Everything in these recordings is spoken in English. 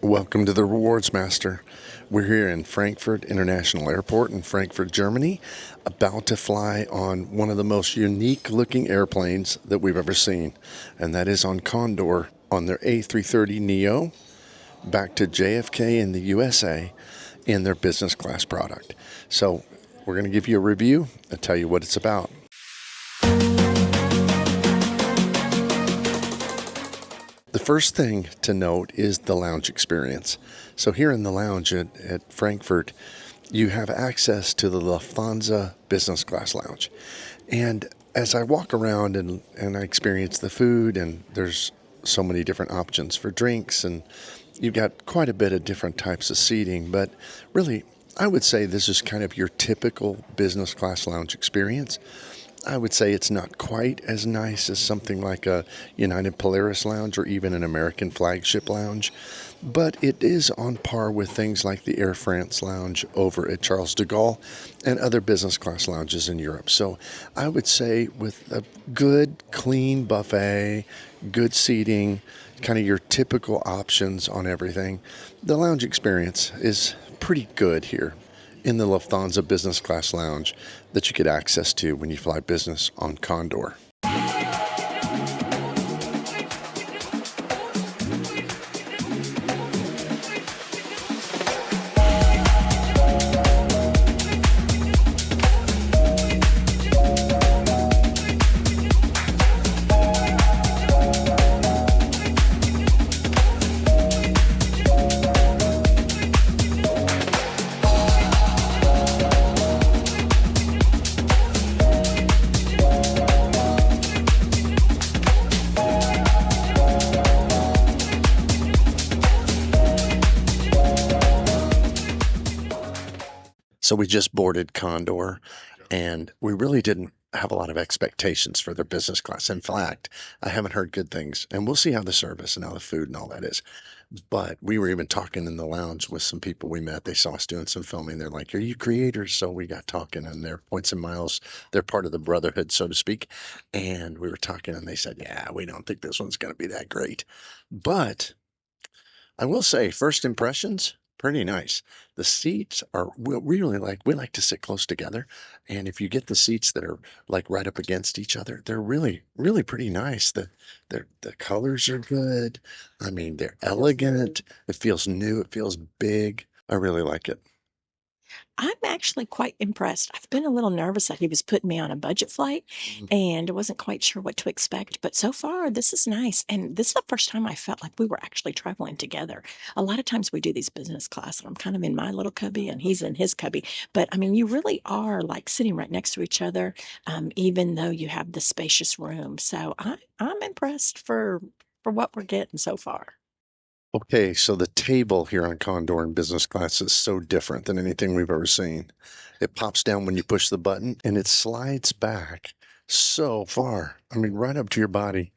Welcome to the Rewards Master. We're here in Frankfurt International Airport in Frankfurt, Germany, about to fly on one of the most unique looking airplanes that we've ever seen, and that is on Condor on their A330neo back to JFK in the USA in their business class product. So we're going to give you a review and tell you what it's about. The first thing to note is the lounge experience. So here in the lounge at Frankfurt, you have access to the Lufthansa Business Class lounge. And as I walk around and I experience the food, and there's so many different options for drinks, and you've got quite a bit of different types of seating, but really, I would say this is kind of your typical business class lounge experience. I would say it's not quite as nice as something like a United Polaris lounge or even an American flagship lounge, but it is on par with things like the Air France lounge over at Charles de Gaulle and other business class lounges in Europe. So I would say with a good, clean buffet, good seating, kind of your typical options on everything, the lounge experience is pretty good here in the Lufthansa Business Class lounge that you get access to when you fly business on Condor. So we just boarded Condor, and we really didn't have a lot of expectations for their business class. In fact, I haven't heard good things, and we'll see how the service and how the food and all that is. But we were even talking in the lounge with some people we met. They saw us doing some filming. They're like, "Are you creators?" So we got talking, and they're Points and Miles. They're part of the brotherhood, so to speak. And we were talking, and they said, "Yeah, we don't think this one's going to be that great." But I will say, first impressions, pretty nice. The seats are we like to sit close together, and if you get the seats that are like right up against each other, they're really pretty nice. The colors are good. I mean, they're elegant. It feels new. It feels big. I really like it. I'm actually quite impressed. I've been a little nervous that he was putting me on a budget flight and I wasn't quite sure what to expect, but so far this is nice. And this is the first time I felt like we were actually traveling together. A lot of times we do these business class and I'm kind of in my little cubby and he's in his cubby. But I mean, you really are like sitting right next to each other, even though you have the spacious room. So I'm impressed for what we're getting so far. Okay, so the table here on Condor in business class is so different than anything we've ever seen. It pops down when you push the button and it slides back so far. I mean, right up to your body.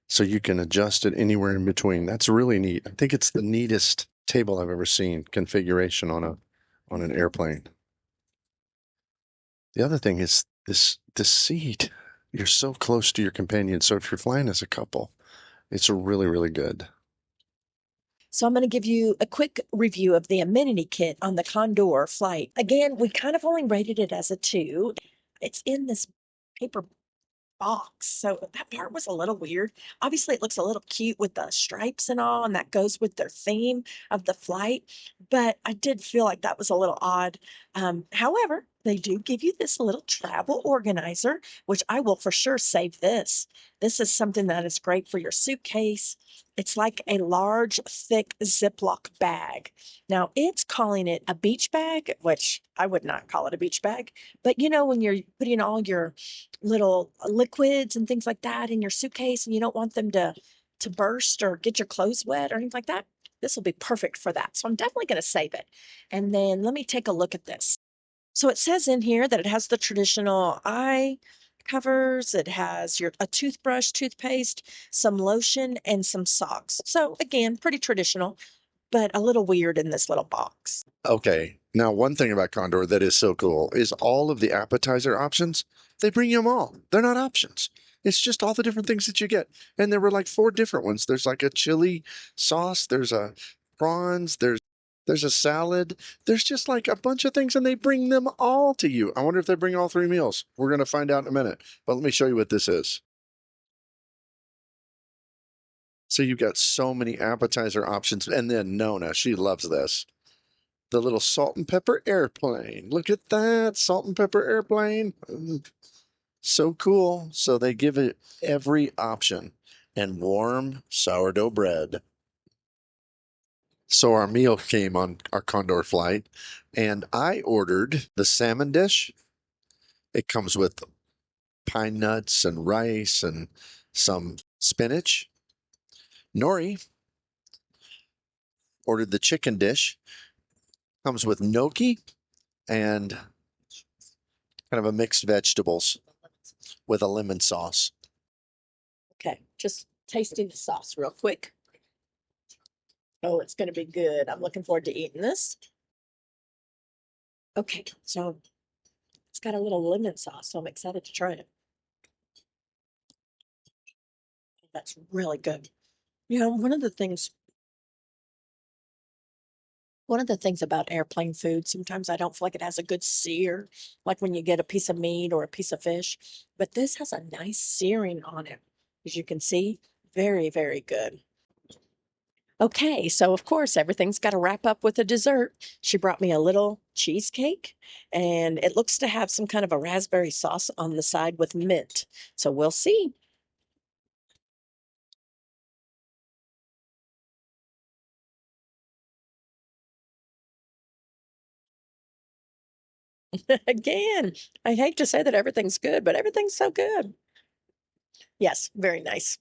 So you can adjust it anywhere in between. That's really neat. I think it's the neatest table I've ever seen configuration on an airplane. The other thing is this seat. You're so close to your companion. So if you're flying as a couple, it's really good. So I'm going to give you a quick review of the amenity kit on the Condor flight. Again, we kind of only rated it as a 2. It's in this paper box. So that part was a little weird. Obviously, it looks a little cute with the stripes and all, and that goes with their theme of the flight. But I did feel like that was a little odd. However, they do give you this little travel organizer, which I will for sure save this. This is something that is great for your suitcase. It's like a large, thick Ziploc bag. Now, it's calling it a beach bag, which I would not call it a beach bag. But you know, when you're putting all your little liquids and things like that in your suitcase and you don't want them to burst or get your clothes wet or anything like that, this will be perfect for that. So I'm definitely going to save it. And then let me take a look at this. So it says in here that it has the traditional eye covers, it has your a toothbrush, toothpaste, some lotion, and some socks. So again, pretty traditional, but a little weird in this little box. Okay. Now, one thing about Condor that is so cool is all of the appetizer options, they bring you them all. They're not options. It's just all the different things that you get. And there were like 4 different ones. There's like a chili sauce, there's a prawns, there's a salad, there's just like a bunch of things, and they bring them all to you. I wonder if they bring all three meals. We're going to find out in a minute. But let me show you what this is. So you've got so many appetizer options, and then Nona, she loves this. The little salt and pepper airplane. Look at that salt and pepper airplane. So cool. So they give it every option, and warm sourdough bread. So our meal came on our Condor flight, and I ordered the salmon dish. It comes with pine nuts and rice and some spinach. Nori ordered the chicken dish. Comes with gnocchi and kind of a mixed vegetables with a lemon sauce. Okay, just tasting the sauce real quick. Oh, it's going to be good. I'm looking forward to eating this. Okay, so it's got a little lemon sauce, so I'm excited to try it. That's really good. You know, one of the things about airplane food, sometimes I don't feel like it has a good sear, like when you get a piece of meat or a piece of fish, but this has a nice searing on it. As you can see, very, very good. Okay, so of course, everything's got to wrap up with a dessert. She brought me a little cheesecake, and it looks to have some kind of a raspberry sauce on the side with mint. So we'll see. Again, I hate to say that everything's good, but everything's so good. Yes, very nice.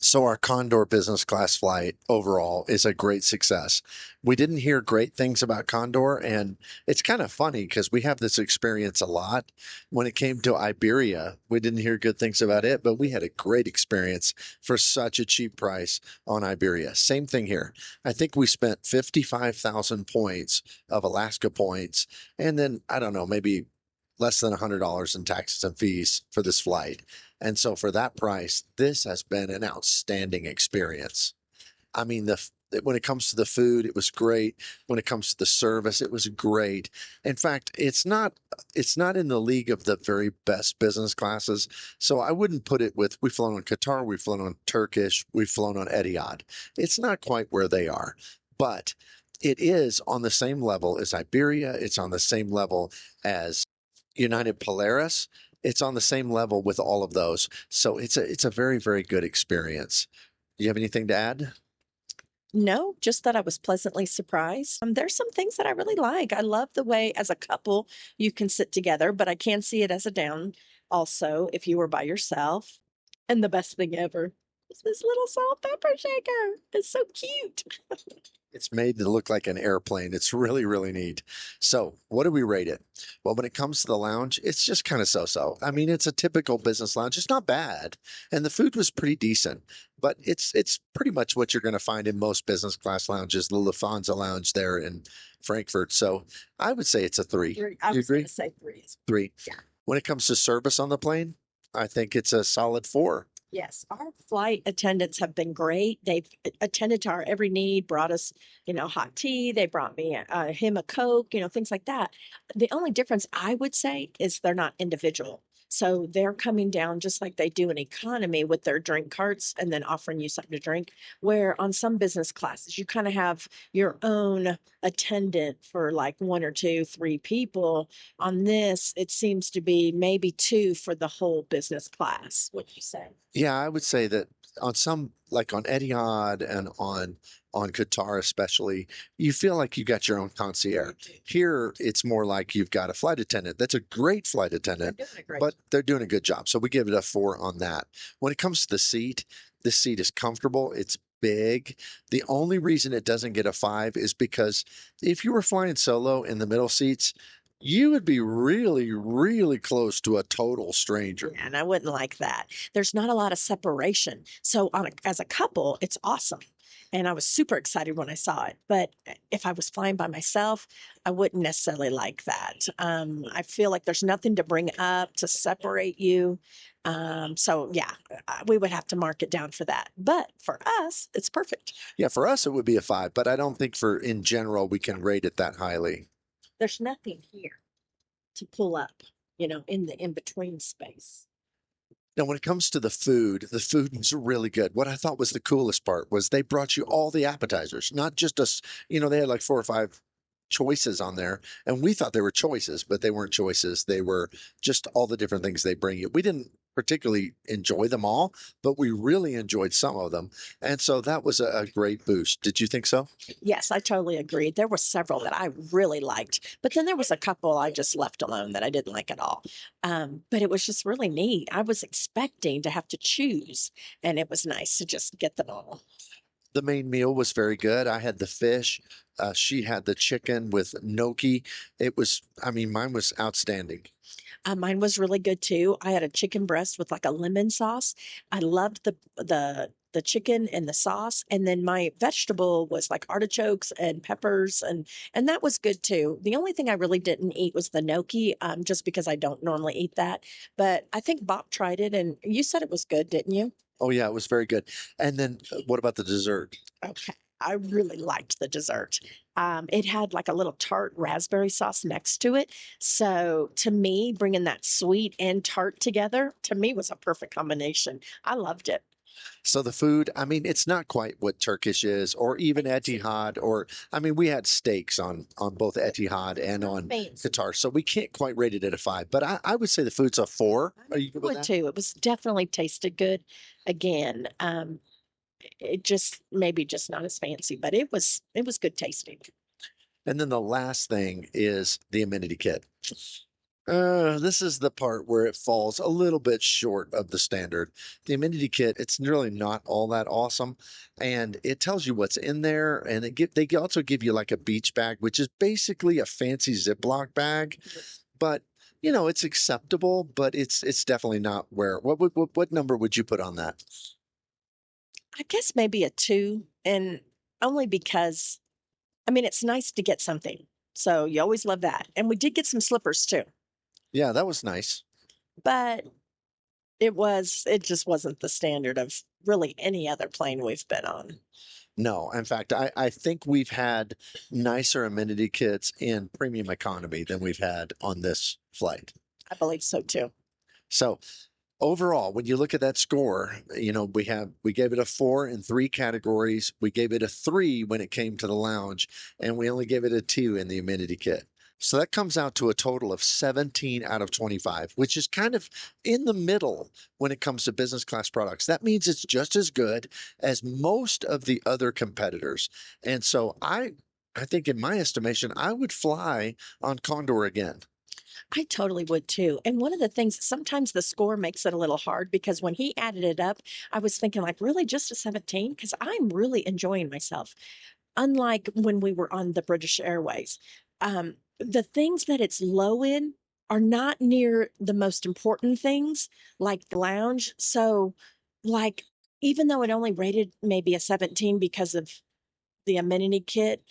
So our Condor business class flight overall is a great success. We didn't hear great things about Condor, and it's kind of funny because we have this experience a lot. When it came to Iberia, we didn't hear good things about it, but we had a great experience for such a cheap price on Iberia. Same thing here. I think we spent 55,000 points of Alaska points, and then I don't know, maybe less than $100 in taxes and fees for this flight. And so for that price, this has been an outstanding experience. I mean, when it comes to the food, it was great. When it comes to the service, it was great. In fact, it's not in the league of the very best business classes. So I wouldn't put it with we've flown on Qatar, we've flown on Turkish, we've flown on Etihad. It's not quite where they are, but it is on the same level as Iberia. It's on the same level as United Polaris. It's on the same level with all of those. So it's a very, very good experience. Do you have anything to add? No, just that I was pleasantly surprised. There's some things that I really like. I love the way, as a couple, you can sit together, but I can see it as a down also if you were by yourself. And the best thing ever is this little salt pepper shaker. It's so cute. It's made to look like an airplane. It's really, really neat. So, what do we rate it? Well, when it comes to the lounge, it's just kind of so-so. I mean, it's a typical business lounge. It's not bad, and the food was pretty decent. But it's pretty much what you're going to find in most business class lounges. The Lufthansa lounge there in Frankfurt. So, I would say it's a three. Three. I You was going agree? to say three. Three. Yeah. When it comes to service on the plane, I think it's a solid four. Yes, our flight attendants have been great. They've attended to our every need, brought us, hot tea. They brought me him a Coke, things like that. The only difference I would say is they're not individual. So they're coming down just like they do in economy with their drink carts and then offering you something to drink. Where on some business classes, you kind of have your own attendant for like one or two, three people. On this, it seems to be maybe two for the whole business class. What do you say? Yeah, I would say that on some, like on Etihad and on Qatar especially, you feel like you got your own concierge. Here, it's more like you've got a flight attendant. That's a great flight They're attendant, doing it great. but they're doing a good job. So we give it a four on that. When it comes to the seat, this seat is comfortable. It's big. The only reason it doesn't get a five is because if you were flying solo in the middle seats, You would be really, really close to a total stranger. And I wouldn't like that. There's not a lot of separation. So as a couple, it's awesome. And I was super excited when I saw it. But if I was flying by myself, I wouldn't necessarily like that. I feel like there's nothing to bring up to separate you. So yeah, we would have to mark it down for that. But for us, it's perfect. Yeah, for us, it would be a 5, but I don't think for in general we can rate it that highly. There's nothing here to pull up, in the in between space. Now, when it comes to the food was really good. What I thought was the coolest part was they brought you all the appetizers, not just us. They had like 4 or 5 choices on there, and we thought they were choices, but they weren't choices. They were just all the different things they bring you. We didn't particularly enjoy them all, but we really enjoyed some of them. And so that was a great boost. Did you think so? Yes, I totally agree. There were several that I really liked, but then there was a couple I just left alone that I didn't like at all. But it was just really neat. I was expecting to have to choose, and it was nice to just get them all. The main meal was very good. I had the fish. She had the chicken with gnocchi. I mean, mine was outstanding. Mine was really good too. I had a chicken breast with like a lemon sauce. I loved the chicken and the sauce, and then my vegetable was like artichokes and peppers, and that was good too. The only thing I really didn't eat was the gnocchi, just because I don't normally eat that. But I think Bob tried it, and you said it was good, didn't you? Oh yeah, it was very good. And then what about the dessert? Okay. I really liked the dessert. It had like a little tart raspberry sauce next to it. So to me, bringing that sweet and tart together, to me was a perfect combination. I loved it. So the food, I mean, it's not quite what Turkish is, or even Etihad, or I mean, we had steaks on both Etihad and on Fancy. Qatar, so we can't quite rate it at a 5. But I would say the food's a 4. Are you good with Would that? too. It was definitely tasted good. Again, it just maybe just not as fancy, but it was good tasting. And then the last thing is the amenity kit. This is the part where it falls a little bit short of the standard. The amenity kit, it's really not all that awesome, and it tells you what's in there, and they also give you like a beach bag, which is basically a fancy Ziploc bag, but it's acceptable, but it's definitely not where. What number would you put on that? I guess maybe a two, and only because I mean it's nice to get something. So you always love that. And we did get some slippers too. Yeah, that was nice. But it just wasn't the standard of really any other plane we've been on. No, in fact, I think we've had nicer amenity kits in premium economy than we've had on this flight. I believe so too. So overall, when you look at that score, we gave it a 4 in 3 categories. We gave it a 3 when it came to the lounge, and we only gave it a 2 in the amenity kit. So that comes out to a total of 17 out of 25, which is kind of in the middle when it comes to business class products. That means it's just as good as most of the other competitors. And so I think in my estimation, I would fly on Condor again. I totally would too. And one of the things, sometimes the score makes it a little hard because when he added it up, I was thinking, like, really just a 17? Because I'm really enjoying myself. Unlike when we were on the British Airways, the things that it's low in are not near the most important things, like the lounge. So, like, even though it only rated maybe a 17 because of the amenity kit,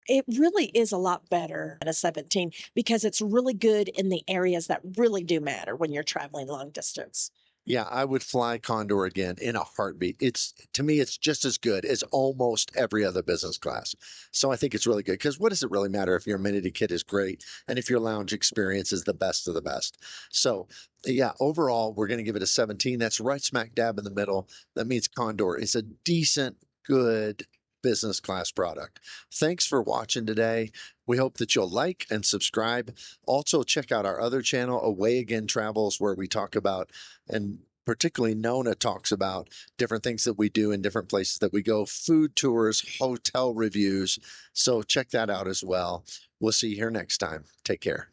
it really is a lot better than a 17 because it's really good in the areas that really do matter when you're traveling long distance. Yeah, I would fly Condor again in a heartbeat. It's to me, it's just as good as almost every other business class. So I think it's really good because what does it really matter if your amenity kit is great and if your lounge experience is the best of the best? So yeah, overall, we're going to give it a 17. That's right smack dab in the middle. That means Condor is a decent, good business class product. Thanks for watching today. We hope that you'll like and subscribe. Also, check out our other channel, Away Again Travels, where we talk about, and particularly Nona talks about different things that we do in different places that we go, food tours, hotel reviews. So check that out as well. We'll see you here next time. Take care.